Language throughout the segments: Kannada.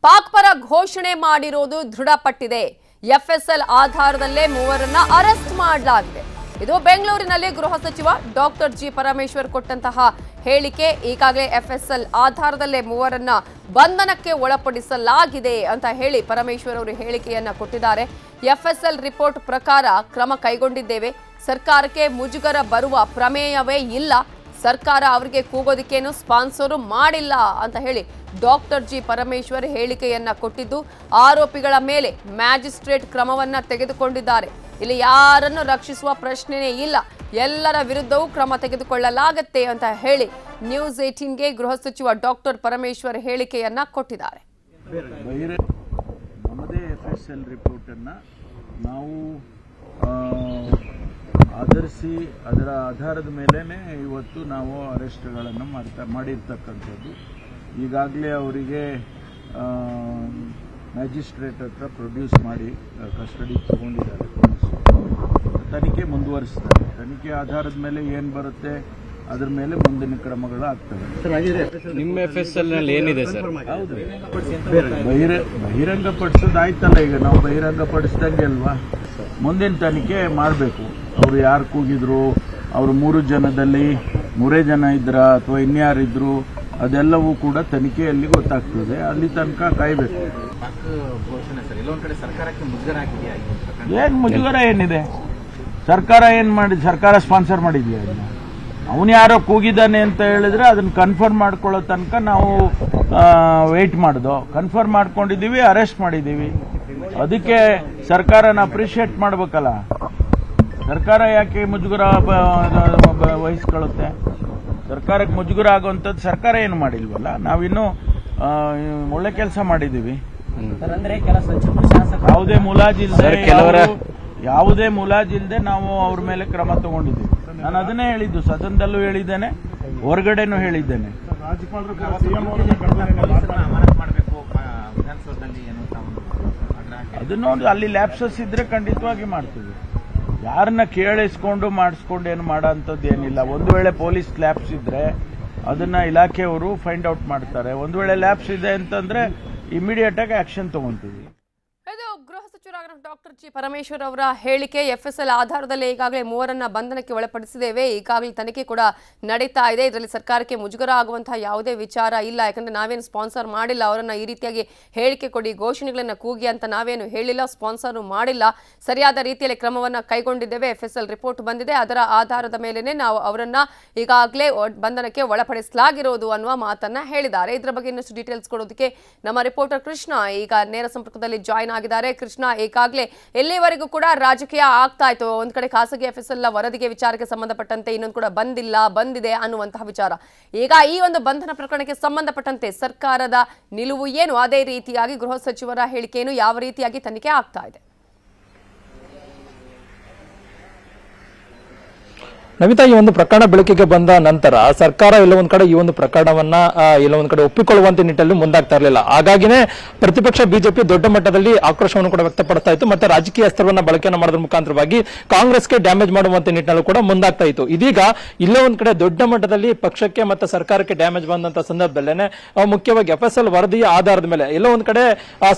ಪಾಕ್ ಪರ ಘೋಷಣೆ ಮಾಡಿರೋದು ದೃಢಪಟ್ಟಿದೆ. ಎಫ್ಎಸ್ಎಲ್ ಆಧಾರದಲ್ಲೇ ಮೂವರನ್ನ ಅರೆಸ್ಟ್ ಮಾಡಲಾಗಿದೆ. ಇದು ಬೆಂಗಳೂರಿನಲ್ಲಿ ಗೃಹ ಸಚಿವ ಡಾಕ್ಟರ್ ಜಿ ಪರಮೇಶ್ವರ್ ಕೊಟ್ಟಂತಹ ಹೇಳಿಕೆ. ಈಗಾಗಲೇ ಎಫ್ಎಸ್ಎಲ್ ಆಧಾರದಲ್ಲೇ ಮೂವರನ್ನ ಬಂಧನಕ್ಕೆ ಒಳಪಡಿಸಲಾಗಿದೆ ಅಂತ ಹೇಳಿ ಪರಮೇಶ್ವರ್ ಅವರು ಹೇಳಿಕೆಯನ್ನ ಕೊಟ್ಟಿದ್ದಾರೆ. ಎಫ್ಎಸ್ಎಲ್ ರಿಪೋರ್ಟ್ ಪ್ರಕಾರ ಕ್ರಮ ಕೈಗೊಂಡಿದ್ದೇವೆ. ಸರ್ಕಾರಕ್ಕೆ ಮುಜುಗರ ಬರುವ ಪ್ರಮೇಯವೇ ಇಲ್ಲ. ಸರ್ಕಾರ ಅವರಿಗೆ ಕೂಗೋದಕ್ಕೇನು ಸ್ಪಾನ್ಸರು ಮಾಡಿಲ್ಲ ಅಂತ ಹೇಳಿ ಡಾಕ್ಟರ್ ಜಿ ಪರಮೇಶ್ವರ್ ಹೇಳಿಕೆಯನ್ನ ಕೊಟ್ಟಿದ್ದು, ಆರೋಪಿಗಳ ಮೇಲೆ ಮ್ಯಾಜಿಸ್ಟ್ರೇಟ್ ಕ್ರಮವನ್ನ ತೆಗೆದುಕೊಂಡಿದ್ದಾರೆ. ಇಲ್ಲಿ ಯಾರನ್ನು ರಕ್ಷಿಸುವ ಪ್ರಶ್ನೆನೇ ಇಲ್ಲ, ಎಲ್ಲರ ವಿರುದ್ಧವೂ ಕ್ರಮ ತೆಗೆದುಕೊಳ್ಳಲಾಗುತ್ತೆ ಅಂತ ಹೇಳಿ ನ್ಯೂಸ್ 18ಗೆ ಗೃಹ ಸಚಿವ ಡಾಕ್ಟರ್ ಪರಮೇಶ್ವರ್ ಹೇಳಿಕೆಯನ್ನ ಕೊಟ್ಟಿದ್ದಾರೆ. ನಮ್ಮದೇ ಎಫ್ಎಸ್ಎಲ್ ರಿಪೋರ್ಟ್ ಅನ್ನ ನಾವು ಆಧರಿಸಿ ಅದರ ಆಧಾರದ ಮೇಲೆನೆ ಇವತ್ತು ನಾವು ಅರೆಸ್ಟ್ಗಳನ್ನು ಮಾಡಿರ್ತಕ್ಕಂಥದ್ದು. ಈಗಾಗಲೇ ಅವರಿಗೆ ಮ್ಯಾಜಿಸ್ಟ್ರೇಟ್ ಹತ್ರ ಪ್ರೊಡ್ಯೂಸ್ ಮಾಡಿ ಕಸ್ಟಡಿ ತಗೊಂಡಿದ್ದಾರೆ ಪೊಲೀಸರು. ತನಿಖೆ ಮುಂದುವರಿಸ್ತಾರೆ. ತನಿಖೆ ಆಧಾರದ ಮೇಲೆ ಏನು ಬರುತ್ತೆ ಅದ್ರ ಮೇಲೆ ಮುಂದಿನ ಕ್ರಮಗಳು ಆಗ್ತವೆ. ನಿಮ್ಮ ಎಫ್ಎಸ್ಎಲ್ ನಲ್ಲಿ ಏನಿದೆ ಸರ್? ಹೌದು, ಬಹಿರಂಗಪಡಿಸೋದಾಯ್ತಲ್ಲ. ಈಗ ನಾವು ಬಹಿರಂಗಪಡಿಸ್ದಂಗೆ ಅಲ್ವಾ, ಮುಂದಿನ ತನಿಖೆ ಮಾಡಬೇಕು. ಅವರು ಯಾರು ಕೂಗಿದ್ರು, ಅವರು 3 ಜನದಲ್ಲಿ 3 ಜನ ಇದ್ರ ಅಥವಾ ಇನ್ಯಾರಿದ್ರು, ಅದೆಲ್ಲವೂ ಕೂಡ ತನಿಖೆಯಲ್ಲಿ ಗೊತ್ತಾಗ್ತದೆ. ಅಲ್ಲಿ ತನಕ ಕಾಯ್ಬೇಕು. ಏನ್ ಮುಜುಗರ ಏನಿದೆ? ಸರ್ಕಾರ ಏನ್ ಮಾಡಿ, ಸರ್ಕಾರ ಸ್ಪಾನ್ಸರ್ ಮಾಡಿದ್ಯಾ? ಅವನು ಯಾರೋ ಕೂಗಿದ್ದಾನೆ ಅಂತ ಹೇಳಿದ್ರೆ ಅದನ್ನ ಕನ್ಫರ್ಮ್ ಮಾಡ್ಕೊಳ್ಳೋ ತನಕ ನಾವು ವೇಟ್ ಮಾಡಿದೋ. ಕನ್ಫರ್ಮ್ ಮಾಡ್ಕೊಂಡಿದ್ದೀವಿ, ಅರೆಸ್ಟ್ ಮಾಡಿದ್ದೀವಿ. ಅದಕ್ಕೆ ಸರ್ಕಾರನ ಅಪ್ರಿಷಿಯೇಟ್ ಮಾಡ್ಬೇಕಲ್ಲ. ಸರ್ಕಾರ ಯಾಕೆ ಮುಜುಗರ ವಹಿಸ್ಕೊಳ್ಳುತ್ತೆ? ಸರ್ಕಾರಕ್ಕೆ ಮುಜುಗರ ಆಗುವಂಥದ್ದು ಸರ್ಕಾರ ಏನು ಮಾಡಿಲ್ವಲ್ಲ. ನಾವಿನ್ನೂ ಒಳ್ಳೆ ಕೆಲಸ ಮಾಡಿದ್ದೀವಿ. ಯಾವುದೇ ಮುಲಾಜಿಲ್ಲದೆ ನಾವು ಅವ್ರ ಮೇಲೆ ಕ್ರಮ ತಗೊಂಡಿದ್ದೀವಿ. ನಾನು ಅದನ್ನೇ ಹೇಳಿದ್ದು, ಸದನದಲ್ಲೂ ಹೇಳಿದ್ದೇನೆ, ಹೊರಗಡೆನೂ ಹೇಳಿದ್ದೇನೆ. ಅದನ್ನು ಅಲ್ಲಿ ಲ್ಯಾಪ್ಸಸ್ ಇದ್ರೆ ಖಂಡಿತವಾಗಿ ಮಾಡ್ತೀವಿ. ಯಾರನ್ನ ಕೇಳಿಸ್ಕೊಂಡು ಮಾಡಿಸ್ಕೊಂಡು ಏನು ಮಾಡೋ ಅಂಥದ್ದು ಏನಿಲ್ಲ. ಒಂದು ವೇಳೆ ಪೊಲೀಸ್ ಲ್ಯಾಪ್ಸ್ ಇದ್ರೆ ಅದನ್ನ ಇಲಾಖೆಯವರು ಫೈಂಡ್ ಔಟ್ ಮಾಡ್ತಾರೆ. ಒಂದು ವೇಳೆ ಲ್ಯಾಪ್ಸ್ ಇದೆ ಅಂತಂದ್ರೆ ಇಮಿಡಿಯೇಟ್ ಆಗಿ ಆಕ್ಷನ್ ತಗೊಂತೀವಿ. ಇದು ಗೃಹ ಸಚಿವರಾದ ಡಾಕ್ಟರ್ ಜಿ ಪರಮೇಶ್ವರ್ ಅವರ ಹೇಳಿಕೆ. ಎಫ್ಎಸ್ಎಲ್ ಆಧಾರದಲ್ಲಿ ಈಗಾಗಲೇ ಮೂವರನ್ನ ಬಂಧನಕ್ಕೆ ಒಳಪಡಿಸಿದ್ದೇವೆ. ಈಗಾಗಲೇ ತನಿಖೆ ಕೂಡ ನಡೀತಾ ಇದೆ. ಇದರಲ್ಲಿ ಸರ್ಕಾರಕ್ಕೆ ಮುಜುಗರ ಆಗುವಂತಹ ಯಾವುದೇ ವಿಚಾರ ಇಲ್ಲ. ಯಾಕಂದ್ರೆ ನಾವೇನು ಸ್ಪಾನ್ಸರ್ ಮಾಡಿಲ್ಲ. ಅವರನ್ನ ಈ ರೀತಿಯಾಗಿ ಹೇಳಿಕೆ ಕೊಡಿ, ಘೋಷಣೆಗಳನ್ನ ಕೂಗಿ ಅಂತ ನಾವೇನು ಹೇಳಿಲ್ಲ, ಸ್ಪಾನ್ಸರ್ ಮಾಡಿಲ್ಲ. ಸರಿಯಾದ ರೀತಿಯಲ್ಲಿ ಕ್ರಮವನ್ನ ಕೈಗೊಂಡಿದ್ದೇವೆ. ಎಫ್ಎಸ್ಎಲ್ ರಿಪೋರ್ಟ್ ಬಂದಿದೆ, ಅದರ ಆಧಾರದ ಮೇಲೆನೆ ನಾವು ಅವರನ್ನ ಈಗಾಗಲೇ ಬಂಧನಕ್ಕೆ ಒಳಪಡಿಸಲಾಗಿರೋದು ಅನ್ನುವ ಮಾತನ್ನ ಹೇಳಿದ್ದಾರೆ. ಇದರ ಬಗ್ಗೆ ಇನ್ನಷ್ಟು ಡೀಟೇಲ್ಸ್ ಕೊಡೋದಕ್ಕೆ ನಮ್ಮ ರಿಪೋರ್ಟರ್ ಕೃಷ್ಣ ಈಗ ನೇರ ಸಂಪರ್ಕದಲ್ಲಿ ಜಾಯಿನ್ ಆಗಿದ್ದಾರೆ. ಕೃಷ್ಣ, ಈಗಾಗಲೇ ಎಲ್ಲಿವರೆಗೂ ಕೂಡ ರಾಜಕೀಯ ಆಗ್ತಾ ಇತ್ತು. ಒಂದ್ ಕಡೆ ಖಾಸಗಿ ಎಫ್ಎಸ್ಎಲ್ ವರದಿಗೆ ವಿಚಾರಕ್ಕೆ ಸಂಬಂಧಪಟ್ಟಂತೆ ಇನ್ನೊಂದು ಕೂಡ ಬಂದಿದೆ ಅನ್ನುವಂತಹ ವಿಚಾರ. ಈಗ ಈ ಒಂದು ಬಂಧನ ಪ್ರಕರಣಕ್ಕೆ ಸಂಬಂಧಪಟ್ಟಂತೆ ಸರ್ಕಾರದ ನಿಲುವು ಏನು? ಅದೇ ರೀತಿಯಾಗಿ ಗೃಹ ಸಚಿವರ ಹೇಳಿಕೆಯನ್ನು ಯಾವ ರೀತಿಯಾಗಿ ತನಿಖೆ ಆಗ್ತಾ ಇದೆ? ನಮಿತಾ, ಈ ಒಂದು ಪ್ರಕರಣ ಬೆಳಕಿಗೆ ಬಂದ ನಂತರ ಸರ್ಕಾರ ಎಲ್ಲ ಒಂದ್ ಕಡೆ ಈ ಒಂದು ಪ್ರಕರಣವನ್ನ ಎಲ್ಲ ಒಂದ್ ಕಡೆ ಒಪ್ಪಿಕೊಳ್ಳುವಂತ ನಿಟ್ಟಿನಲ್ಲಿ ಮುಂದಾಗ್ತಾ ಇರಲಿಲ್ಲ. ಹಾಗಾಗಿನೇ ಪ್ರತಿಪಕ್ಷ ಬಿಜೆಪಿ ದೊಡ್ಡ ಮಟ್ಟದಲ್ಲಿ ಆಕ್ರೋಶವನ್ನು ಕೂಡ ವ್ಯಕ್ತಪಡಿಸ್ತಾ ಇತ್ತು. ಮತ್ತೆ ರಾಜಕೀಯ ಅಸ್ತ್ರವನ್ನ ಬಳಕೆಯನ್ನು ಮಾಡೋದ್ರ ಮುಖಾಂತರವಾಗಿ ಕಾಂಗ್ರೆಸ್ಗೆ ಡ್ಯಾಮೇಜ್ ಮಾಡುವಂತ ನಿಟ್ಟಿನಲ್ಲೂ ಕೂಡ ಮುಂದಾಗ್ತಾ ಇತ್ತು. ಇದೀಗ ಇಲ್ಲೇ ಒಂದ್ ಕಡೆ ದೊಡ್ಡ ಮಟ್ಟದಲ್ಲಿ ಪಕ್ಷಕ್ಕೆ ಮತ್ತೆ ಸರ್ಕಾರಕ್ಕೆ ಡ್ಯಾಮೇಜ್ ಬಂದಂತ ಸಂದರ್ಭದಲ್ಲೇನೆ ಮುಖ್ಯವಾಗಿ ಎಫ್ಎಸ್ಎಲ್ ವರದಿಯ ಆಧಾರದ ಮೇಲೆ ಎಲ್ಲ ಒಂದ್ ಕಡೆ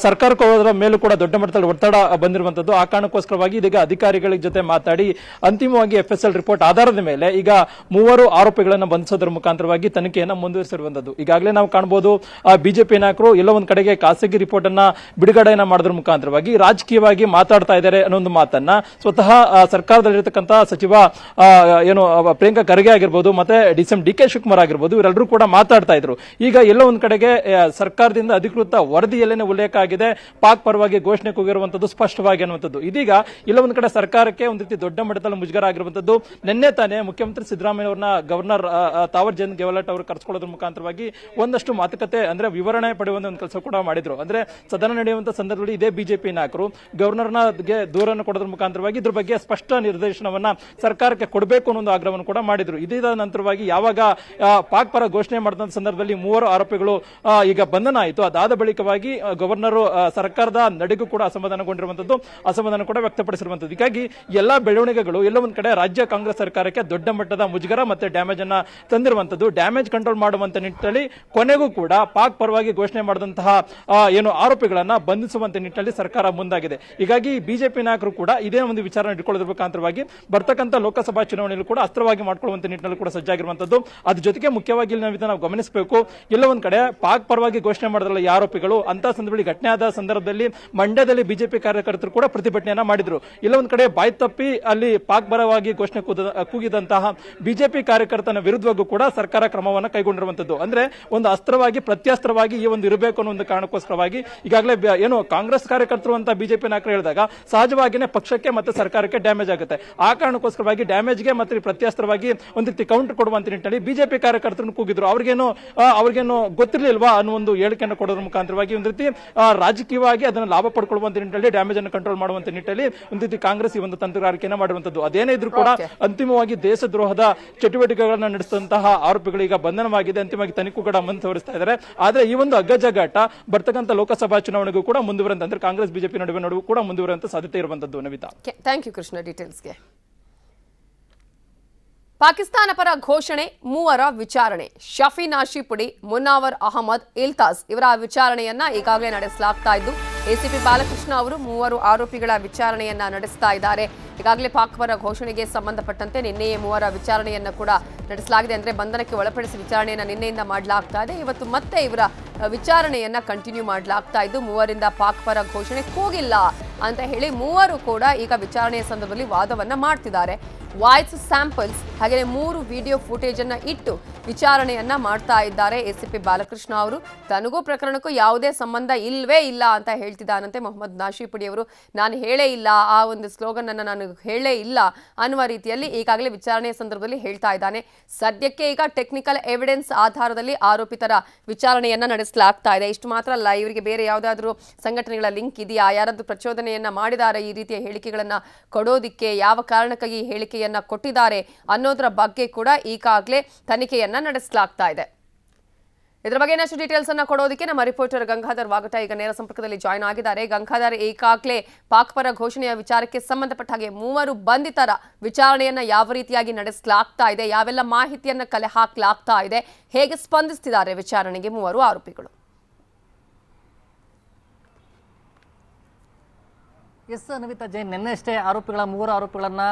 ಸರ್ಕಾರಕ್ಕೆ ಮೇಲೂ ಕೂಡ ದೊಡ್ಡ ಮಟ್ಟದಲ್ಲಿ ಒತ್ತಡ ಬಂದಿರುವಂತದ್ದು. ಆ ಕಾರಣಕ್ಕೋಸ್ಕರವಾಗಿ ಇದೀಗ ಅಧಿಕಾರಿಗಳ ಜೊತೆ ಮಾತಾಡಿ ಅಂತಿಮವಾಗಿ ಎಫ್ಎಸ್ಎಲ್ ರಿಪೋರ್ಟ್ ಆಧಾರದ ಮೇಲೆ ಈಗ 3 ಆರೋಪಿಗಳನ್ನು ಬಂಧಿಸೋದ್ರ ಮುಖಾಂತರವಾಗಿ ತನಿಖೆಯನ್ನ ಮುಂದುವರಿಸಿರುವಂತದ್ದು. ಈಗಾಗಲೇ ನಾವು ಕಾಣಬಹುದು, ಬಿಜೆಪಿ ನಾಯಕರು ಎಲ್ಲ ಒಂದ್ ಕಡೆಗೆ ಖಾಸಗಿ ರಿಪೋರ್ಟ್ ಅನ್ನ ಬಿಡುಗಡೆಯನ್ನ ಮಾಡೋದ್ರ ಮುಖಾಂತರವಾಗಿ ರಾಜಕೀಯವಾಗಿ ಮಾತಾಡ್ತಾ ಇದ್ದಾರೆ ಅನ್ನೋ ಒಂದು ಮಾತನ್ನ ಸ್ವತಃ ಸರ್ಕಾರದಲ್ಲಿರತಕ್ಕಂತ ಸಚಿವ ಪ್ರಿಯಾಂಕಾ ಖರ್ಗೆ ಆಗಿರ್ಬೋದು, ಮತ್ತೆ ಡಿ.ಕೆ ಶಿವಕುಮಾರ್ ಆಗಿರ್ಬೋದು, ಇವರೆಲ್ಲರೂ ಕೂಡ ಮಾತಾಡ್ತಾ ಇದ್ರು. ಈಗ ಎಲ್ಲ ಒಂದ್ ಕಡೆಗೆ ಸರ್ಕಾರದಿಂದ ಅಧಿಕೃತ ವರದಿಯಲ್ಲೇನೆ ಉಲ್ಲೇಖ ಆಗಿದೆ, ಪಾಕ್ ಪರವಾಗಿ ಘೋಷಣೆ ಕೂಗಿರುವಂತದ್ದು ಸ್ಪಷ್ಟವಾಗಿ ಅನ್ನುವಂಥದ್ದು. ಇದೀಗ ಎಲ್ಲ ಒಂದ್ ಕಡೆ ಸರ್ಕಾರಕ್ಕೆ ಒಂದ್ ರೀತಿ ದೊಡ್ಡ ಮಟ್ಟದಲ್ಲಿ ಮುಜುಗರ ಆಗಿರುವಂತದ್ದು. ನಿನ್ನೆ ತಾನೇ ಮುಖ್ಯಮಂತ್ರಿ ಸಿದ್ದರಾಮಯ್ಯ ಅವರನ್ನ ಗವರ್ನರ್ ತಾವರ್ ಚಂದ್ ಗೆಹ್ಲೋಟ್ ಅವರು ಕರೆಸಿಕೊಳ್ಳೋದ್ರ ಮುಖಾಂತರವಾಗಿ ಒಂದಷ್ಟು ಮಾತುಕತೆ ಅಂದ್ರೆ ವಿವರಣೆ ಪಡೆಯುವಂತ ಒಂದು ಕೆಲಸ ಕೂಡ ಮಾಡಿದ್ರು. ಅಂದ್ರೆ ಸದನ ನಡೆಯುವಂತ ಸಂದರ್ಭದಲ್ಲಿ ಇದೇ ಬಿಜೆಪಿ ನಾಯಕರು ಗವರ್ನರ್ನ ದೂರನ್ನು ಕೊಡೋದ್ರ ಮುಖಾಂತರವಾಗಿ ಇದ್ರ ಬಗ್ಗೆ ಸ್ಪಷ್ಟ ನಿರ್ದೇಶನವನ್ನ ಸರ್ಕಾರಕ್ಕೆ ಕೊಡಬೇಕು ಅನ್ನೋ ಒಂದು ಆಗ್ರಹವನ್ನು ಕೂಡ ಮಾಡಿದ್ರು. ಇದಾದ ನಂತರವಾಗಿ ಯಾವಾಗ ಪಾಕ್ ಪರ ಘೋಷಣೆ ಮಾಡಿದ ಸಂದರ್ಭದಲ್ಲಿ 3 ಆರೋಪಿಗಳು ಈಗ ಬಂಧನ ಆಯಿತು. ಅದಾದ ಬಳಿಕವಾಗಿ ಗವರ್ನರ್ ಸರ್ಕಾರದ ನಡೆಗೂ ಕೂಡ ಅಸಮಾಧಾನ ಕೂಡ ವ್ಯಕ್ತಪಡಿಸಿರುವಂತದ್ದು. ಹೀಗಾಗಿ ಎಲ್ಲಾ ಬೆಳವಣಿಗೆಗಳು ಎಲ್ಲ ಒಂದ್ ಕಡೆ ರಾಜ್ಯ ಕಾಂಗ್ರೆಸ್ ಸರ್ಕಾರ ಸರ್ಕಾರಕ್ಕೆ ದೊಡ್ಡ ಮಟ್ಟದ ಮುಜುಗರ ಮತ್ತೆ ಡ್ಯಾಮೇಜ್ ಅನ್ನ ತಂದಿರುವಂತದ್ದು. ಡ್ಯಾಮೇಜ್ ಕಂಟ್ರೋಲ್ ಮಾಡುವಂತ ನಿಟ್ಟಿನಲ್ಲಿ ಕೊನೆಗೂ ಕೂಡ ಪಾಕ್ ಪರವಾಗಿ ಘೋಷಣೆ ಮಾಡಿದಂತಹ ಏನು ಆರೋಪಿಗಳನ್ನ ಬಂಧಿಸುವಂತ ನಿಟ್ಟಿನಲ್ಲಿ ಸರ್ಕಾರ ಮುಂದಾಗಿದೆ. ಹೀಗಾಗಿ ಬಿಜೆಪಿ ನಾಯಕರು ಕೂಡ ಇದೇ ಒಂದು ವಿಚಾರ ಇಟ್ಕೊಳ್ಳೋದ್ರ ಮುಖಾಂತರವಾಗಿ ಬರ್ತಕ್ಕಂಥ ಲೋಕಸಭಾ ಚುನಾವಣೆಯಲ್ಲಿ ಕೂಡ ಅಸ್ತ್ರವಾಗಿ ಮಾಡ್ಕೊಳ್ಳುವಂತ ನಿಟ್ಟಿನಲ್ಲಿ ಕೂಡ ಸಜ್ಜಾಗಿರುವಂತದ್ದು. ಅದ್ರ ಜೊತೆಗೆ ಮುಖ್ಯವಾಗಿ ನಾವು ಗಮನಿಸಬೇಕು, ಎಲ್ಲ ಒಂದ್ ಕಡೆ ಪಾಕ್ ಪರವಾಗಿ ಘೋಷಣೆ ಮಾಡಿದ್ರಲ್ಲ ಈ ಆರೋಪಿಗಳು, ಅಂತ ಸಂದರ್ಭದಲ್ಲಿ ಘಟನೆ ಆದ ಸಂದರ್ಭದಲ್ಲಿ ಮಂಡ್ಯದಲ್ಲಿ ಬಿಜೆಪಿ ಕಾರ್ಯಕರ್ತರು ಕೂಡ ಪ್ರತಿಭಟನೆಯನ್ನ ಮಾಡಿದ್ರು. ಇಲ್ಲ ಒಂದ್ ಕಡೆ ಬಾಯ್ ತಪ್ಪಿ ಅಲ್ಲಿ ಪಾಕ್ ಪರವಾಗಿ ಘೋಷಣೆ ಕೂಗಿದಂತಹ ಬಿಜೆಪಿ ಕಾರ್ಯಕರ್ತನ ವಿರುದ್ಧವಾಗೂ ಕೂಡ ಸರ್ಕಾರ ಕ್ರಮವನ್ನು ಕೈಗೊಂಡಿರುವಂತದ್ದು. ಅಂದ್ರೆ ಒಂದು ಅಸ್ತ್ರವಾಗಿ ಪ್ರತ್ಯಸ್ತ್ರವಾಗಿ ಈ ಒಂದು ಇರಬೇಕು ಅನ್ನೋ ಒಂದು ಕಾರಣಕ್ಕೋಸ್ಕರವಾಗಿ ಈಗಾಗಲೇ ಏನು ಕಾಂಗ್ರೆಸ್ ಕಾರ್ಯಕರ್ತರು ಅಂತ ಬಿಜೆಪಿ ನಾಯಕರು ಹೇಳಿದಾಗ ಸಹಜವಾಗಿಯೇ ಪಕ್ಷಕ್ಕೆ ಮತ್ತೆ ಸರ್ಕಾರಕ್ಕೆ ಡ್ಯಾಮೇಜ್ ಆಗುತ್ತೆ. ಆ ಕಾರಣಕ್ಕೋಸ್ಕರವಾಗಿ ಡ್ಯಾಮೇಜ್ಗೆ ಮತ್ತೆ ಪ್ರತ್ಯಸ್ತ್ರವಾಗಿ ಒಂದು ರೀತಿ ಕೌಂಟರ್ ಕೊಡುವಂತ ನಿಟ್ಟಿನಲ್ಲಿ ಬಿಜೆಪಿ ಕಾರ್ಯಕರ್ತರನ್ನು ಕೂಗಿದ್ರು. ಅವ್ರಿಗೇನು ಗೊತ್ತಿರಲಿಲ್ವಾ ಅನ್ನೋ ಒಂದು ಹೇಳಿಕೆಯನ್ನು ಕೊಡೋದ್ರ ಮುಖಾಂತರವಾಗಿ ಒಂದು ರೀತಿ ರಾಜಕೀಯವಾಗಿ ಅದನ್ನು ಲಾಭ ಪಡ್ಕೊಳ್ಳುವಂತ ನಿಟ್ಟಿನಲ್ಲಿ ಡ್ಯಾಮೇಜ್ ಅನ್ನು ಕಂಟ್ರೋಲ್ ಮಾಡುವಂತ ನಿಟ್ಟಿನಲ್ಲಿ ಒಂದು ರೀತಿ ಕಾಂಗ್ರೆಸ್ ಈ ಒಂದು ತಂತ್ರಗಾರಿಕೆಯನ್ನು ಮಾಡುವಂತದ್ದು. ಅದೇನೇ ಇದ್ರೂ ಕೂಡ ಅಂತಿಮವಾಗಿ ದೇಶದ್ರೋಹದ ಚಟುವಟಿಕೆಗಳನ್ನು ನಡೆಸಿದಂತಹ ಆರೋಪಿಗಳು ಈಗ ಬಂಧನವಾಗಿದೆ. ಅಂತಿಮವಾಗಿ ತನಿಖೆ ಕೂಡ ಮುಂದುವರಿಸ್ತಾ ಇದ್ದಾರೆ. ಆದ್ರೆ ಈ ಒಂದು ಅಗ್ಗಜಗ್ಗಾಟ ಬರ್ತಕ್ಕಂಥ ಲೋಕಸಭಾ ಚುನಾವಣೆಗೂ ಕೂಡ ಮುಂದುವರಂತ ಅಂದ್ರೆ ಕಾಂಗ್ರೆಸ್ ಬಿಜೆಪಿ ನಡುವೆ ಕೂಡ ಮುಂದುವರುವಂತ ಸಾಧ್ಯತೆ ಇರುವಂತದ್ದು. ನವಿತಾ, ಥ್ಯಾಂಕ್ ಯು ಕೃಷ್ಣ ಡೀಟೇಲ್ಸ್ಗೆ. ಪಾಕಿಸ್ತಾನ ಪರ ಘೋಷಣೆ, ಮೂವರ ವಿಚಾರಣೆ. ಶಫಿ ನಾಶಿಪುಡಿ, ಮುನ್ನಾವರ್ ಅಹಮದ್, ಇಲ್ತಾಜ್ ಇವರ ವಿಚಾರಣೆಯನ್ನ ಈಗಾಗಲೇ ನಡೆಸಲಾಗ್ತಾ ಇದ್ದು ಎಸಿಪಿ ಬಾಲಕೃಷ್ಣ ಅವರು ಮೂವರು ಆರೋಪಿಗಳ ವಿಚಾರಣೆಯನ್ನ ನಡೆಸ್ತಾ ಇದ್ದಾರೆ. ಈಗಾಗಲೇ ಪಾಕ್ ಪರ ಘೋಷಣೆಗೆ ಸಂಬಂಧಪಟ್ಟಂತೆ ನಿನ್ನೆಯೇ ಮೂವರ ವಿಚಾರಣೆಯನ್ನ ಕೂಡ ನಡೆಸಲಾಗಿದೆ. ಅಂದ್ರೆ ಬಂಧನಕ್ಕೆ ಒಳಪಡಿಸಿ ವಿಚಾರಣೆಯನ್ನ ನಿನ್ನೆಯಿಂದ ಮಾಡಲಾಗ್ತಾ ಇದೆ. ಇವತ್ತು ಮತ್ತೆ ಇವರ ವಿಚಾರಣೆಯನ್ನ ಕಂಟಿನ್ಯೂ ಮಾಡಲಾಗ್ತಾ ಇದ್ದು ಮೂವರಿಂದ ಪಾಕ್ ಪರ ಘೋಷಣೆ ಕೂಗಿಲ್ಲ ಅಂತ ಹೇಳಿ ಮೂವರು ಕೂಡ ಈಗ ವಿಚಾರಣೆಯ ಸಂದರ್ಭದಲ್ಲಿ ವಾದವನ್ನ ಮಾಡ್ತಿದ್ದಾರೆ. ವಾಯ್ಸ್ ಸ್ಯಾಂಪಲ್ಸ್ ಹಾಗೆ 3 ವಿಡಿಯೋ ಫುಟೇಜ್ ಅನ್ನ ಇಟ್ಟು ವಿಚಾರಣೆಯನ್ನ ಮಾಡ್ತಾ ಇದ್ದಾರೆ ಎಸಿಪಿ ಬಾಲಕೃಷ್ಣ ಅವರು. ತನಗೂ ಪ್ರಕರಣಕ್ಕೂ ಯಾವುದೇ ಸಂಬಂಧ ಇಲ್ವೇ ಇಲ್ಲ ಅಂತ ಹೇಳ್ತಿದ್ದಾನಂತೆ ಮೊಹಮ್ಮದ್ ನಾಶಿಪುಡಿ ಅವರು. ನಾನು ಹೇಳೇ ಇಲ್ಲ, ಆ ಒಂದು ಸ್ಲೋಗನ್ ಅನ್ನ ನಾನು ಹೇಳೇ ಇಲ್ಲ ಅನ್ನುವ ರೀತಿಯಲ್ಲಿ ಈಗಾಗಲೇ ವಿಚಾರಣೆಯ ಸಂದರ್ಭದಲ್ಲಿ ಹೇಳ್ತಾ ಇದ್ದಾನೆ. ಸದ್ಯಕ್ಕೆ ಈಗ ಟೆಕ್ನಿಕಲ್ ಎವಿಡೆನ್ಸ್ ಆಧಾರದಲ್ಲಿ ಆರೋಪಿತರ ವಿಚಾರಣೆಯನ್ನ ನಡೆಸಲಾಗ್ತಾ ಇದೆ. ಇಷ್ಟು ಮಾತ್ರ ಅಲ್ಲ, ಇವರಿಗೆ ಬೇರೆ ಯಾವುದಾದ್ರೂ ಸಂಘಟನೆಗಳ ಲಿಂಕ್ ಇದೆಯಾ, ಯಾರಾದ್ರೂ ಪ್ರಚೋದನೆಯನ್ನ ಮಾಡಿದ್ದಾರೆ ಈ ರೀತಿಯ ಹೇಳಿಕೆಗಳನ್ನ ಕೊಡೋದಿಕ್ಕೆ, ಯಾವ ಕಾರಣಕ್ಕಾಗಿ ಈ ಹೇಳಿಕೆಯನ್ನ ಕೊಟ್ಟಿದ್ದಾರೆ ಅನ್ನೋದರ ಬಗ್ಗೆ ಕೂಡ ಈಗಾಗಲೇ ತನಿಖೆಯನ್ನ ನಡೆಸಲಾಗ್ತಾ ಇದೆ. ಇದರ ಬಗ್ಗೆ ಇನ್ನಷ್ಟು ಡೀಟೇಲ್ಸ್ ಅನ್ನ ಕೊಡೋದಕ್ಕೆ ನಮ್ಮ ರಿಪೋರ್ಟರ್ ಗಂಗಾಧರ್ ವಾಗಟ ಈಗ ನೇರ ಸಂಪರ್ಕದಲ್ಲಿ ಜಾಯ್ನ್ ಆಗಿದ್ದಾರೆ. ಗಂಗಾಧರ್, ಈಗಾಗಲೇ ಪಾಕ್ ಪರ ಘೋಷಣೆಯ ವಿಚಾರಕ್ಕೆ ಸಂಬಂಧಪಟ್ಟ ಹಾಗೆ ಮೂವರು ಬಂಧಿತರ ವಿಚಾರಣೆಯನ್ನ ಯಾವ ರೀತಿಯಾಗಿ ನಡೆಸಲಾಗ್ತಾ ಇದೆ, ಯಾವೆಲ್ಲ ಮಾಹಿತಿಯನ್ನ ಕಲೆ ಹಾಕಲಾಗ್ತಾ ಇದೆ, ಹೇಗೆ ಸ್ಪಂದಿಸುತ್ತಿದ್ದಾರೆ ವಿಚಾರಣೆಗೆ ಮೂವರು ಆರೋಪಿಗಳು? ಎಸ್ ನವಿತಾ ಜೈನ್, ನಿನ್ನೆಷ್ಟೇ ಮೂವರು ಆರೋಪಿಗಳನ್ನ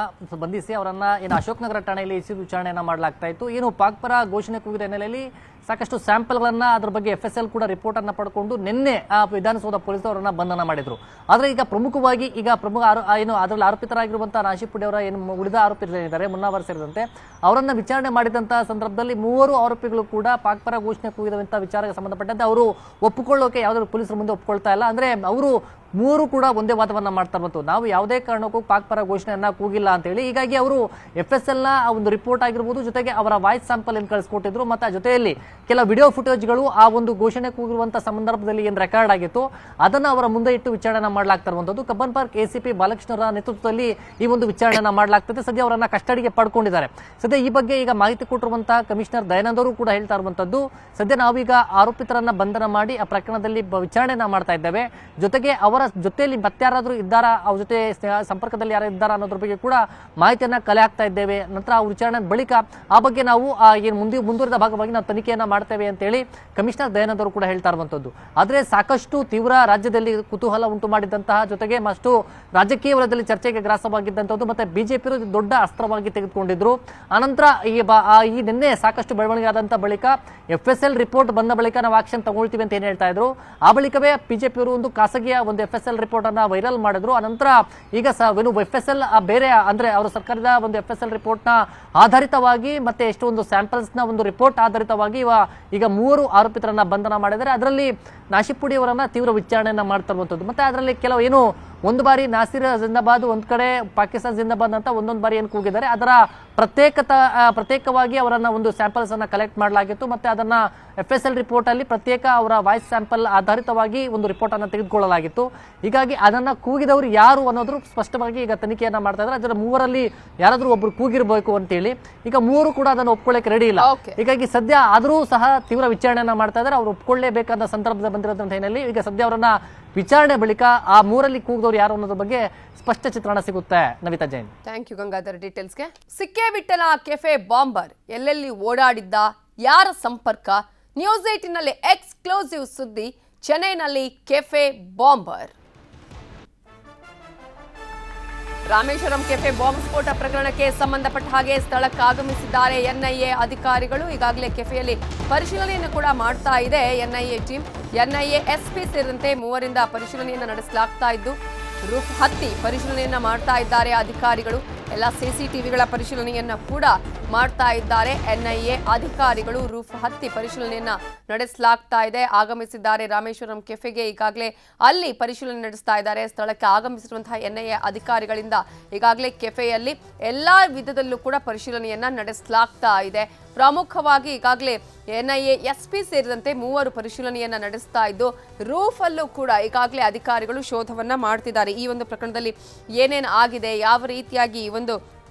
ಬಂಧಿಸಿ ಅವರನ್ನ ಏನು ಅಶೋಕ್ ನಗರ ಠಾಣೆಯಲ್ಲಿ ವಿಚಾರಣೆಯನ್ನ ಮಾಡಲಾಗ್ತಾ ಇತ್ತು. ಏನು ಪಾಕ್ ಪರ ಘೋಷಣೆ ಕೂಗಿದ ಹಿನ್ನೆಲೆಯಲ್ಲಿ ಸಾಕಷ್ಟು ಸ್ಯಾಂಪಲ್ಗಳನ್ನ ಅದ್ರ ಬಗ್ಗೆ FSL ಕೂಡ ರಿಪೋರ್ಟ್ ಅನ್ನ ಪಡ್ಕೊಂಡು ನಿನ್ನೆ ವಿಧಾನಸೌಧ ಪೊಲೀಸ್ ಅವರನ್ನ ಬಂಧನ ಮಾಡಿದ್ರು. ಆದ್ರೆ ಈಗ ಪ್ರಮುಖವಾಗಿ ಏನು ಅದರಲ್ಲಿ ಆರೋಪಿತರಾಗಿರುವಂತಹ ನಾಶಿಪುಡಿ ಅವರ ಏನು ಉಳಿದ ಆರೋಪಿತರಿದ್ದಾರೆ ಮುನ್ನಾವರ್ ಸೇರಿದಂತೆ ಅವರನ್ನ ವಿಚಾರಣೆ ಮಾಡಿದಂತಹ ಸಂದರ್ಭದಲ್ಲಿ ಮೂವರು ಆರೋಪಿಗಳು ಕೂಡ ಪಾಕ್ ಪರ ಘೋಷಣೆ ಕೂಗಿದಂತಹ ವಿಚಾರಕ್ಕೆ ಸಂಬಂಧಪಟ್ಟಂತೆ ಅವರು ಒಪ್ಪಿಕೊಳ್ಳೋಕೆ ಯಾವ್ದಾದ್ರು ಪೊಲೀಸರ ಮುಂದೆ ಒಪ್ಪಿಕೊಳ್ತಾ ಇಲ್ಲ. ಅಂದ್ರೆ ಅವರು ಮೂರು ಕೂಡ ಒಂದೇ ವಾದವನ್ನ ಮಾಡ್ತಾ ಬಂತು, ನಾವು ಯಾವುದೇ ಕಾರಣಕ್ಕೂ ಪಾಕ್ ಪರ ಘೋಷಣೆಯನ್ನ ಕೂಗಿಲ್ಲ ಅಂತ ಹೇಳಿ. ಹೀಗಾಗಿ ಅವರು FSL ನ ಒಂದು ರಿಪೋರ್ಟ್ ಆಗಿರ್ಬೋದು, ಜೊತೆಗೆ ಅವರ ವಾಯ್ಸ್ ಸ್ಯಾಂಪಲ್ ಏನು ಕಳಿಸ್ಕೊಟ್ಟಿದ್ರು, ಮತ್ತೆ ಜೊತೆಯಲ್ಲಿ ಕೆಲ ವಿಡಿಯೋ ಫುಟೇಜ್ಗಳು ಆ ಒಂದು ಘೋಷಣೆ ಕೂಗಿರುವಂತಹ ಸಂದರ್ಭದಲ್ಲಿ ಏನು ರೆಕಾರ್ಡ್ ಆಗಿತ್ತು ಅದನ್ನ ಅವರ ಮುಂದೆ ಇಟ್ಟು ವಿಚಾರಣೆ ಮಾಡಲಾಗ್ತಾ ಇರುವಂತದ್ದು. ಕಬ್ಬನ್ ಪಾರ್ಕ್ ACP ಬಾಲಕೃಷ್ಣರ ನೇತೃತ್ವದಲ್ಲಿ ಈ ಒಂದು ವಿಚಾರಣೆಯನ್ನ ಮಾಡಲಾಗ್ತದೆ. ಸದ್ಯ ಅವರನ್ನ ಕಸ್ಟಡಿಗೆ ಪಡ್ಕೊಂಡಿದ್ದಾರೆ. ಸದ್ಯ ಈ ಬಗ್ಗೆ ಈಗ ಮಾಹಿತಿ ಕೊಟ್ಟಿರುವಂತಹ ಕಮಿಷನರ್ ದಯಾನಂದ್ ಅವರು ಕೂಡ ಹೇಳ್ತಾ ಇರುವಂತದ್ದು, ಸದ್ಯ ನಾವೀಗ ಆರೋಪಿತರನ್ನ ಬಂಧನ ಮಾಡಿ ಆ ಪ್ರಕರಣದಲ್ಲಿ ವಿಚಾರಣೆಯನ್ನ ಮಾಡ್ತಾ ಇದ್ದೇವೆ. ಜೊತೆಗೆ ಅವರ ಜೊತೆಯಲ್ಲಿ ಮತ್ತಾರಾದ್ರೂ ಇದ್ದಾರಾ, ಅವ್ರ ಜೊತೆ ಸಂಪರ್ಕದಲ್ಲಿ ಯಾರು ಇದ್ದಾರಾ ಅನ್ನೋದ್ರ ಬಗ್ಗೆ ಕೂಡ ಮಾಹಿತಿಯನ್ನ ಕಲೆ ಹಾಕ್ತಾ ಇದ್ದೇವೆ. ನಂತರ ಆ ವಿಚಾರಣೆ ಬಳಿಕ ಆ ಬಗ್ಗೆ ನಾವು ಏನು ಮುಂದುವರಿದ ಭಾಗವಾಗಿ ನಾವು ತನಿಖೆಯನ್ನ ಮಾಡ್ತೇವೆ ಅಂತ ಹೇಳಿ ಕಮಿಷನರ್ ದಯಾನಂದ್ ಅವರು ಕೂಡ ಹೇಳ್ತಾ ಇರುವಂತದ್ದು. ಆದ್ರೆ ಸಾಕಷ್ಟು ತೀವ್ರ ರಾಜ್ಯದಲ್ಲಿ ಕುತೂಹಲ ಉಂಟು ಮಾಡಿದಂತಹ, ಜೊತೆಗೆ ಮಷ್ಟು ರಾಜಕೀಯ ವಲಯದಲ್ಲಿ ಚರ್ಚೆಗೆ ಗ್ರಾಸವಾಗಿದ್ದಂಥದ್ದು, ಮತ್ತೆ ಬಿಜೆಪಿ ದೊಡ್ಡ ಅಸ್ತ್ರವಾಗಿ ತೆಗೆದುಕೊಂಡಿದ್ರು. ಆನಂತರ ಈ ನಿನ್ನೆ ಸಾಕಷ್ಟು ಬೆಳವಣಿಗೆ ಆದಂತ ಬಳಿಕ FSL ರಿಪೋರ್ಟ್ ಬಂದ ಬಳಿಕ ನಾವು ಆಕ್ಷನ್ ತಗೊಳ್ತೀವಿ ಅಂತ ಏನ್ ಹೇಳ್ತಾ ಇದ್ರು. ಆ ಬಳಿಕವೇ ಬಿಜೆಪಿಯವರು ಒಂದು ಖಾಸಗಿಯ ಒಂದು FSL ರಿಪೋರ್ಟ್ ಅನ್ನ ವೈರಲ್ ಮಾಡಿದ್ರು. ಅನಂತರ ಈಗ FSL ಬೇರೆ ಅಂದ್ರೆ ಅವರ ಸರ್ಕಾರದ ಒಂದು FSL ರಿಪೋರ್ಟ್ ನ ಆಧಾರಿತವಾಗಿ ಮತ್ತೆ ಎಷ್ಟೊಂದು ಸ್ಯಾಂಪಲ್ಸ್ ನ ಒಂದು ರಿಪೋರ್ಟ್ ಆಧಾರಿತವಾಗಿ ಈಗ ಮೂವರು ಆರೋಪಿತರನ್ನ ಬಂಧನ ಮಾಡಿದರೆ. ಅದರಲ್ಲಿ ನಾಶಿಪುಡಿ ಅವರನ್ನ ತೀವ್ರ ವಿಚಾರಣೆಯನ್ನ ಮಾಡ್ತಾ ಇರುವಂತದ್ದು. ಮತ್ತೆ ಅದರಲ್ಲಿ ಕೆಲವು ಒಂದು ಬಾರಿ ನಾಸಿರ್ ಜಿಂದಾಬಾದ್, ಒಂದ್ ಕಡೆ ಪಾಕಿಸ್ತಾನ್ ಜಿಂದಾಬಾದ್ ಅಂತ ಒಂದೊಂದು ಬಾರಿ ಏನು ಕೂಗಿದ್ದಾರೆ, ಅದರ ಪ್ರತ್ಯೇಕವಾಗಿ ಅವರನ್ನ ಒಂದು ಸ್ಯಾಂಪಲ್ಸ್ ಅನ್ನ ಕಲೆಕ್ಟ್ ಮಾಡಲಾಗಿತ್ತು. ಮತ್ತೆ ಅದನ್ನ FSL ರಿಪೋರ್ಟ್ ಅಲ್ಲಿ ಪ್ರತ್ಯೇಕ ಅವರ ವಾಯ್ಸ್ ಸ್ಯಾಂಪಲ್ ಆಧಾರಿತವಾಗಿ ಒಂದು ರಿಪೋರ್ಟ್ ಅನ್ನ ತೆಗೆದುಕೊಳ್ಳಲಾಗಿತ್ತು. ಹೀಗಾಗಿ ಅದನ್ನ ಕೂಗಿದವರು ಯಾರು ಅನ್ನೋದ್ರು ಸ್ಪಷ್ಟವಾಗಿ ಈಗ ತನಿಖೆಯನ್ನ ಮಾಡ್ತಾ ಇದ್ದಾರೆ. ಅದರ ಮೂವರಲ್ಲಿ ಯಾರಾದ್ರೂ ಒಬ್ರು ಕೂಗಿರ್ಬೇಕು ಅಂತೇಳಿ ಈಗ ಮೂವರು ಕೂಡ ಅದನ್ನು ಒಪ್ಕೊಳ್ಳಕ್ಕೆ ರೆಡಿ ಇಲ್ಲ. ಹೀಗಾಗಿ ಸದ್ಯ ಆದರೂ ಸಹ ತೀವ್ರ ವಿಚಾರಣೆಯನ್ನ ಮಾಡ್ತಾ ಇದ್ದಾರೆ. ಅವ್ರು ಒಪ್ಕೊಳ್ಳೇಬೇಕಾದ ಸಂದರ್ಭದಲ್ಲಿ ಬಂದಿರೋದ್ರಿಂದ ಹಿನ್ನೆಲೆಯಲ್ಲಿ ಈಗ ಸದ್ಯ ಅವರನ್ನ ವಿಚಾರಣೆ ಬಳಿಕ ಆ ಮೂರಲ್ಲಿ ಕೂಗಿದವರು ಯಾರು ಅನ್ನೋದ್ರ ಬಗ್ಗೆ ಸ್ಪಷ್ಟ ಚಿತ್ರಣ ಸಿಗುತ್ತೆ. ನವಿತಾ ಜೈನ್. ಥ್ಯಾಂಕ್ ಯು ಗಂಗಾಧರ್ ಡೀಟೇಲ್ಸ್ಗೆ. ಸಿಕ್ಕೇ ಬಿಟ್ಟನ ಕೆಫೆ ಬಾಂಬರ್, ಎಲ್ಲೆಲ್ಲಿ ಓಡಾಡಿದ್ದ, ಯಾರ ಸಂಪರ್ಕ? ನ್ಯೂಸ್ 18ನಲ್ಲಿ ಎಕ್ಸ್ಕ್ಲೂಸಿವ್ ಸುದ್ದಿ. ಚೆನ್ನೈನಲ್ಲಿ cafe bomber. Rameshwaram cafe bomb ಸ್ಫೋಟ ಪ್ರಕರಣಕ್ಕೆ ಸಂಬಂಧಪಟ್ಟ ಹಾಗೆ ಸ್ಥಳಕ್ಕೆ ಆಗಮಿಸಿದ್ದಾರೆ ಎನ್ಐಎ ಅಧಿಕಾರಿಗಳು. ಈಗಾಗಲೇ ಕೆಫೆಯಲ್ಲಿ ಪರಿಶೀಲನೆಯನ್ನು ಕೂಡ ಮಾಡ್ತಾ ಇದೆ ಎನ್ಐಎ ಟೀಮ್. ಎನ್ಐಎ ಎಸ್ಪಿ ಸೇರಿದಂತೆ 3ರಿಂದ ಪರಿಶೀಲನೆಯನ್ನು ನಡೆಸಲಾಗ್ತಾ ಇದ್ದು, ರೂಫ್ ಹತ್ತಿ ಪರಿಶೀಲನೆಯನ್ನ ಮಾಡ್ತಾ ಇದ್ದಾರೆ ಅಧಿಕಾರಿಗಳು. ಎಲ್ಲ ಸಿಸಿಟಿವಿಗಳ ಪರಿಶೀಲನೆಯನ್ನ ಕೂಡ ಮಾಡ್ತಾ ಇದ್ದಾರೆ ಎನ್ಐಎ ಅಧಿಕಾರಿಗಳು. ರೂಫ್ ಹತ್ತಿ ಪರಿಶೀಲನೆಯನ್ನ ನಡೆಸಲಾಗ್ತಾ ಇದೆ. ಆಗಮಿಸಿದ್ದಾರೆ ರಾಮೇಶ್ವರಂ ಕೆಫೆಗೆ. ಈಗಾಗಲೇ ಅಲ್ಲಿ ಪರಿಶೀಲನೆ ನಡೆಸ್ತಾ ಇದ್ದಾರೆ. ಸ್ಥಳಕ್ಕೆ ಆಗಮಿಸಿರುವಂತಹ ಎನ್ಐಎ ಅಧಿಕಾರಿಗಳಿಂದ ಈಗಾಗಲೇ ಕೆಫೆಯಲ್ಲಿ ಎಲ್ಲಾ ವಿಧದಲ್ಲೂ ಕೂಡ ಪರಿಶೀಲನೆಯನ್ನ ನಡೆಸಲಾಗ್ತಾ ಇದೆ. ಪ್ರಮುಖವಾಗಿ ಈಗಾಗಲೇ ಎನ್ಐಎ ಎಸ್ಪಿ ಸೇರಿದಂತೆ 3 ಪರಿಶೀಲನೆಯನ್ನ ನಡೆಸ್ತಾ ಇದ್ದು, ರೂಫ್ ಅಲ್ಲೂ ಕೂಡ ಈಗಾಗಲೇ ಅಧಿಕಾರಿಗಳು ಶೋಧವನ್ನ ಮಾಡ್ತಿದ್ದಾರೆ. ಈ ಒಂದು ಪ್ರಕರಣದಲ್ಲಿ ಏನೇನು ಆಗಿದೆ, ಯಾವ ರೀತಿಯಾಗಿ ಈ ಒಂದು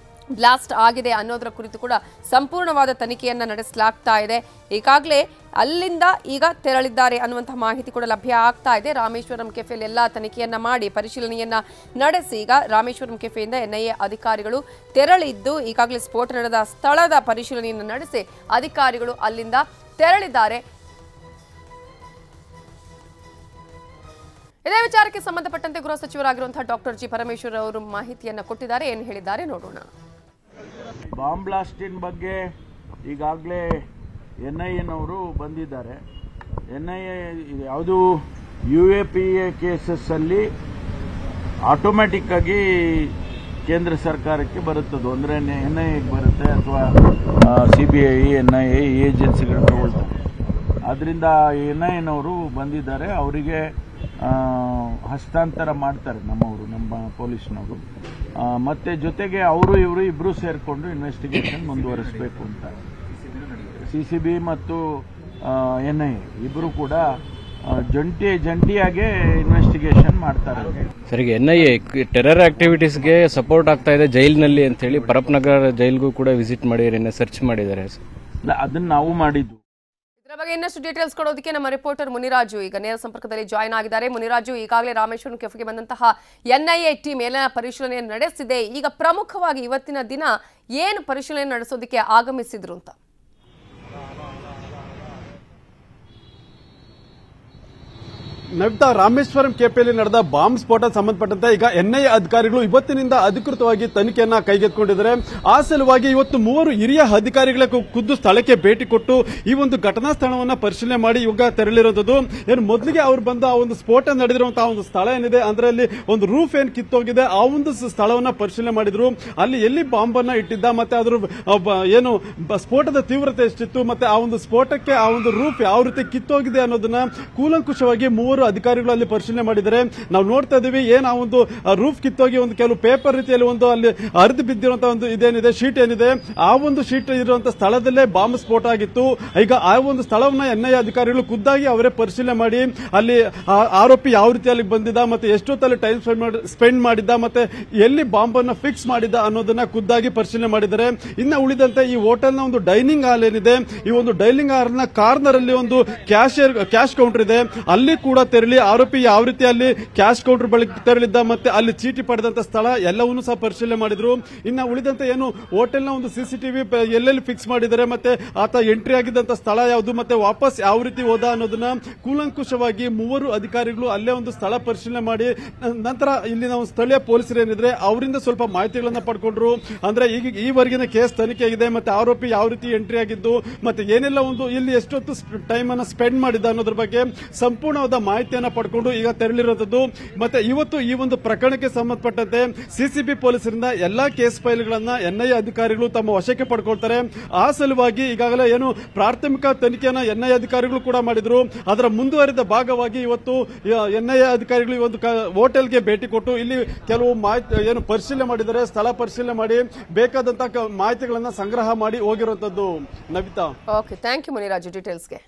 ಬ್ಲಾಸ್ಟ್ ಆಗಿದೆ ಅನ್ನೋದರ ಕುರಿತು ಕೂಡ ಸಂಪೂರ್ಣವಾದ ತನಿಖೆಯನ್ನ ನಡೆಸಲಾಗ್ತಾ ಇದೆ. ಈಗಾಗಲೇ ಅಲ್ಲಿಂದ ಈಗ ತೆರಳಿದ್ದಾರೆ ಅನ್ನುವಂತಹ ಮಾಹಿತಿ ಕೂಡ ಲಭ್ಯ ಆಗ್ತಾ ಇದೆ. ರಾಮೇಶ್ವರಂ ಕೆಫೆಯಲ್ಲಿ ಎಲ್ಲ ತನಿಖೆಯನ್ನ ಮಾಡಿ ಪರಿಶೀಲನೆಯನ್ನ ನಡೆಸಿ ಈಗ ರಾಮೇಶ್ವರಂ ಕೆಫೆಯಿಂದ ಎನ್ಐಎ ಅಧಿಕಾರಿಗಳು ತೆರಳಿದ್ದು, ಈಗಾಗಲೇ ಸ್ಫೋಟ ನಡೆದ ಸ್ಥಳದ ಪರಿಶೀಲನೆಯನ್ನು ನಡೆಸಿ ಅಧಿಕಾರಿಗಳು ಅಲ್ಲಿಂದ ತೆರಳಿದ್ದಾರೆ. ಇದೇ ವಿಚಾರಕ್ಕೆ ಸಂಬಂಧಪಟ್ಟಂತೆ ಗೃಹ ಸಚಿವರಾಗಿರುವಂತಹ ಡಾಕ್ಟರ್ ಜಿ ಪರಮೇಶ್ವರ್ ಅವರು ಮಾಹಿತಿಯನ್ನ ಕೊಟ್ಟಿದ್ದಾರೆ. ಏನು ಹೇಳಿದ್ದಾರೆ ನೋಡೋಣ. ಬಾಂಬ್ ಬ್ಲಾಸ್ಟಿನ ಬಗ್ಗೆ ಈಗಾಗಲೇ ಎನ್ಐಎನವರು ಬಂದಿದ್ದಾರೆ. ಎನ್ಐಎ ಯಾವುದು UAPA ಕೇಸಸ್ಸಲ್ಲಿ ಆಟೋಮ್ಯಾಟಿಕ್ ಆಗಿ ಕೇಂದ್ರ ಸರ್ಕಾರಕ್ಕೆ ಬರುತ್ತದು, ಅಂದರೆ NIAಗೆ ಬರುತ್ತೆ ಅಥವಾ CBI NIA ಏಜೆನ್ಸಿಗಳು ತಗೊಳ್ತಾರೆ. ಆದ್ದರಿಂದ NIAನವರು ಬಂದಿದ್ದಾರೆ, ಅವರಿಗೆ ಹಸ್ತಾಂತರ ಮಾಡ್ತಾರೆ ನಮ್ಮ ಪೊಲೀಸ್ನವರು. ಮತ್ತೆ ಜೊತೆಗೆ ಅವರು ಇವರು ಇಬ್ಬರು ಸೇರಿಕೊಂಡು ಇನ್ವೆಸ್ಟಿಗೇಷನ್ ಮುಂದುವರಿಸಬೇಕು ಅಂತ CCB ಮತ್ತು NIA ಇಬ್ಬರು ಕೂಡ ಜಂಟಿಯಾಗಿ ಇನ್ವೆಸ್ಟಿಗೇಷನ್ ಮಾಡ್ತಾರೆ. ಸರ್, ಈಗ NIA ಟೆರರ್ ಆಕ್ಟಿವಿಟೀಸ್ಗೆ ಸಪೋರ್ಟ್ ಆಗ್ತಾ ಇದೆ ಜೈಲಿನಲ್ಲಿ ಅಂತ ಹೇಳಿ ಪರಪ್ನಗರ ಜೈಲ್ಗೂ ಕೂಡ ವಿಸಿಟ್ ಮಾಡಿ ಸರ್ಚ್ ಮಾಡಿದ್ದಾರೆ. ಅದನ್ನ ನಾವು ಮಾಡಿದ್ದು. ಇದರ ಬಗ್ಗೆ ಇನ್ನಷ್ಟು ಡೀಟೇಲ್ಸ್ ಕೊಡೋದಕ್ಕೆ ನಮ್ಮ ರಿಪೋರ್ಟರ್ ಮುನಿರಾಜು ಈಗ ನೇರ ಸಂಪರ್ಕದಲ್ಲಿ ಜಾಯ್ನ್ ಆಗಿದ್ದಾರೆ. ಮುನಿರಾಜು, ಈಗಾಗಲೇ ರಾಮೇಶ್ವರಂ ಕೆಫೆಗೆ ಬಂದಂತಹ NIA ಟೀಮ್ ಎಲ್ಲ ಪರಿಶೀಲನೆಯನ್ನು ನಡೆಸಿದೆ. ಈಗ ಪ್ರಮುಖವಾಗಿ ಇವತ್ತಿನ ದಿನ ಏನು ಪರಿಶೀಲನೆ ನಡೆಸೋದಕ್ಕೆ ಆಗಮಿಸಿದ್ರು ಅಂತ? ನವಿತಾ, ರಾಮೇಶ್ವರಂ ಕೆಫೆಯಲ್ಲಿ ನಡೆದ ಬಾಂಬ್ ಸ್ಫೋಟ ಸಂಬಂಧಪಟ್ಟಂತೆ ಈಗ NIA ಅಧಿಕಾರಿಗಳು ಇವತ್ತಿನಿಂದ ಅಧಿಕೃತವಾಗಿ ತನಿಖೆಯನ್ನ ಕೈಗೆತ್ತಿಕೊಂಡಿದ್ದಾರೆ. ಆ ಸಲುವಾಗಿ ಇವತ್ತು 3 ಹಿರಿಯ ಅಧಿಕಾರಿಗಳ ಖುದ್ದು ಸ್ಥಳಕ್ಕೆ ಭೇಟಿ ಕೊಟ್ಟು ಈ ಒಂದು ಘಟನಾ ಸ್ಥಳವನ್ನ ಪರಿಶೀಲನೆ ಮಾಡಿ ಇವಾಗ ತೆರಳಿರೋದು. ಏನು ಮೊದಲಿಗೆ ಅವರು ಬಂದ ಆ ಒಂದು ಸ್ಫೋಟ ನಡೆದಿರುವಂತಹ ಒಂದು ಸ್ಥಳ ಏನಿದೆ, ಅಂದ್ರೆ ಅಲ್ಲಿ ಒಂದು ರೂಫ್ ಏನ್ ಕಿತ್ತೋಗಿದೆ ಆ ಒಂದು ಸ್ಥಳವನ್ನ ಪರಿಶೀಲನೆ ಮಾಡಿದ್ರು. ಅಲ್ಲಿ ಎಲ್ಲಿ ಬಾಂಬ್ ಅನ್ನ ಇಟ್ಟಿದ್ದ, ಮತ್ತೆ ಅದ್ರ ಏನು ಸ್ಫೋಟದ ತೀವ್ರತೆ ಎಷ್ಟಿತ್ತು, ಮತ್ತೆ ಆ ಒಂದು ಸ್ಫೋಟಕ್ಕೆ ಆ ಒಂದು ರೂಫ್ ಯಾವ ರೀತಿ ಕಿತ್ತೋಗಿದೆ ಅನ್ನೋದನ್ನ ಕೂಲಂಕುಷವಾಗಿ 3 ಅಧಿಕಾರಿಗಳು ಅಲ್ಲಿ ಪರಿಶೀಲನೆ ಮಾಡಿದ್ದಾರೆ. ನಾವು ನೋಡ್ತಾ ಇದೀವಿ, ಏನ್ ಆ ಒಂದು ರೂಫ್ ಕಿತ್ತೋಗಿ ಒಂದು ಕೆಲವು ಪೇಪರ್ ರೀತಿಯಲ್ಲಿ ಒಂದು ಅಲ್ಲಿ ಹರಿದು ಬಿದ್ದಿರುವಂತಹ ಒಂದು ಇದೇನಿದೆ ಶೀಟ್ ಏನಿದೆ, ಆ ಒಂದು ಶೀಟ್ ಇರುವಂತಹ ಸ್ಥಳದಲ್ಲೇ ಬಾಂಬ್ ಸ್ಫೋಟ ಆಗಿತ್ತು. ಈಗ ಆ ಒಂದು ಸ್ಥಳವನ್ನ NIA ಅಧಿಕಾರಿಗಳು ಖುದ್ದಾಗಿ ಅವರೇ ಪರಿಶೀಲನೆ ಮಾಡಿ ಅಲ್ಲಿ ಆರೋಪಿ ಯಾವ ರೀತಿಯಲ್ಲಿ ಬಂದಿದ್ದ, ಮತ್ತೆ ಎಷ್ಟೊತ್ತಲ್ಲಿ ಟೈಮ್ ಸ್ಪೆಂಡ್ ಮಾಡಿದ್ದ, ಮತ್ತೆ ಎಲ್ಲಿ ಬಾಂಬ್ ಅನ್ನ ಫಿಕ್ಸ್ ಮಾಡಿದ್ದ ಅನ್ನೋದನ್ನ ಖುದ್ದಾಗಿ ಪರಿಶೀಲನೆ ಮಾಡಿದ್ದಾರೆ. ಇನ್ನು ಉಳಿದಂತೆ ಈ ಹೋಟೆಲ್ ನ ಒಂದು ಡೈನಿಂಗ್ ಹಾಲ್ ಏನಿದೆ, ಈ ಒಂದು ಡೈನಿಂಗ್ ಹಾಲ್ ನ ಕಾರ್ನರ್ ಅಲ್ಲಿ ಒಂದು ಕ್ಯಾಶ್ ಕೌಂಟರ್ ಇದೆ, ಅಲ್ಲಿ ಕೂಡ ತೆರಳಿ ಆರೋಪಿ ಯಾವ ರೀತಿಯಲ್ಲಿ ಕ್ಯಾಶ್ ಕೌಂಟರ್ ಬಳಿ ತೆರಳಿದ್ದ, ಮತ್ತೆ ಅಲ್ಲಿ ಚೀಟಿ ಪಡೆದಂತ ಸ್ಥಳ ಎಲ್ಲವನ್ನೂ ಸಹ ಪರಿಶೀಲನೆ ಮಾಡಿದ್ರು. ಇನ್ನು ಉಳಿದಂತೆ ಏನು ಹೋಟೆಲ್ ನ ಒಂದು CCTV ಎಲ್ಲೆಲ್ಲಿ ಫಿಕ್ಸ್ ಮಾಡಿದ್ದಾರೆ, ಮತ್ತೆ ಆತ ಎಂಟ್ರಿ ಆಗಿದ್ದಂತ ಸ್ಥಳ ಯಾವುದು, ಮತ್ತೆ ವಾಪಸ್ ಯಾವ ರೀತಿ ಹೋದ ಅನ್ನೋದನ್ನ ಕೂಲಂಕುಷವಾಗಿ 3 ಅಧಿಕಾರಿಗಳು ಅಲ್ಲೇ ಒಂದು ಸ್ಥಳ ಪರಿಶೀಲನೆ ಮಾಡಿ ನಂತರ ಇಲ್ಲಿನ ಸ್ಥಳೀಯ ಪೊಲೀಸರು ಏನಿದ್ರೆ ಅವರಿಂದ ಸ್ವಲ್ಪ ಮಾಹಿತಿಗಳನ್ನ ಪಡ್ಕೊಂಡ್ರು. ಅಂದ್ರೆ ಈವರೆಗಿನ ಕೇಸ್ ತನಿಖೆ ಆಗಿದೆ, ಮತ್ತೆ ಆರೋಪಿ ಯಾವ ರೀತಿ ಎಂಟ್ರಿ ಆಗಿದ್ದು, ಮತ್ತೆ ಏನೆಲ್ಲ ಒಂದು ಇಲ್ಲಿ ಎಷ್ಟೊತ್ತು ಟೈಮ್ ಅನ್ನ ಸ್ಪೆಂಡ್ ಮಾಡಿದ ಅನ್ನೋದ್ರ ಬಗ್ಗೆ ಸಂಪೂರ್ಣವಾದ ಮಾಹಿತಿಯನ್ನ ಪಡ್ಕೊಂಡು ಈಗ ತೆರಳಿರೋದು. ಮತ್ತೆ ಇವತ್ತು ಈ ಒಂದು ಪ್ರಕರಣಕ್ಕೆ ಸಂಬಂಧಪಟ್ಟಂತೆ CCB ಪೊಲೀಸರಿಂದ ಎಲ್ಲಾ ಕೇಸ್ ಫೈಲ್ಗಳನ್ನ NIA ಅಧಿಕಾರಿಗಳು ತಮ್ಮ ವಶಕ್ಕೆ ಪಡ್ಕೊಳ್ತಾರೆ. ಆ ಸಲುವಾಗಿ ಈಗಾಗಲೇ ಏನು ಪ್ರಾಥಮಿಕ ತನಿಖೆಯನ್ನ NIA ಅಧಿಕಾರಿಗಳು ಕೂಡ ಮಾಡಿದ್ರು. ಅದರ ಮುಂದುವರಿದ ಭಾಗವಾಗಿ ಇವತ್ತು NIA ಅಧಿಕಾರಿಗಳು ಈ ಒಂದು ಹೋಟೆಲ್ಗೆ ಭೇಟಿ ಕೊಟ್ಟು ಇಲ್ಲಿ ಕೆಲವು ಮಾಹಿತಿ ಏನು ಪರಿಶೀಲನೆ ಮಾಡಿದ್ದಾರೆ, ಸ್ಥಳ ಪರಿಶೀಲನೆ ಮಾಡಿ ಬೇಕಾದಂತಹ ಮಾಹಿತಿಗಳನ್ನ ಸಂಗ್ರಹ ಮಾಡಿ ಹೋಗಿರುವಂತದ್ದು. Navitha, okay, thank you Muniraju ಡೀಟೇಲ್ಸ್ಗೆ.